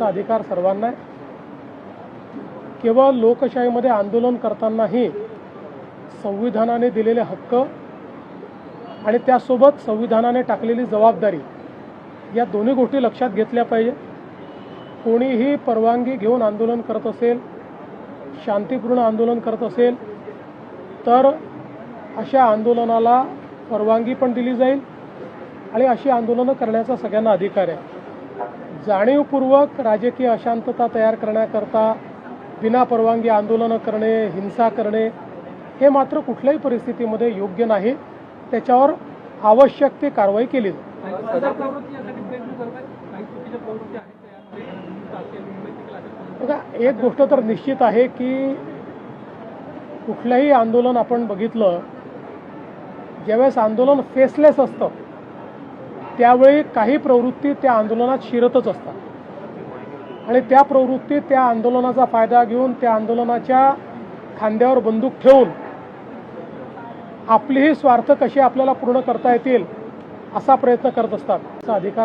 अधिकार सर्वांना आहे। केवळ लोकशाहीमध्ये आंदोलन करतानाही संविधानाने दिलेले हक्क आणि त्यासोबत संविधानाने टाकलेली जबाबदारी या दोन्ही गोष्टी लक्षात घेतल्या पाहिजे। कोणीही परवानगी घेऊन आंदोलन करत असेल, शांतिपूर्ण आंदोलन करत असेल तर अशा आंदोलनाला परवानगी पण दिली जाईल आणि अशी आंदोलनं करण्याचा सगळ्यांना अधिकार आहे। जाणीवपूर्वक राजकीय अशांतता तयार करण्याकरता बिना परवानगी आंदोलनं करणे, हिंसा करणे हे मात्र कुठल्याही परिस्थितीमध्ये योग्य नाही। त्याच्यावर आवश्यक ती कारवाई केली जाईल। बघा, एक गोष्ट तर निश्चित आहे की कुठलंही आंदोलन आपण बघितलं, ज्यावेळेस आंदोलन फेसलेस असतं त्यावेळी काही प्रवृत्ती त्या आंदोलनात शिरतच असतात आणि त्या प्रवृत्ती त्या आंदोलनाचा फायदा घेऊन त्या आंदोलनाच्या खांद्यावर बंदूक ठेवून आपलीही स्वार्थ कशी आपल्याला पूर्ण करता येतील असा प्रयत्न करत असतात। अधिकार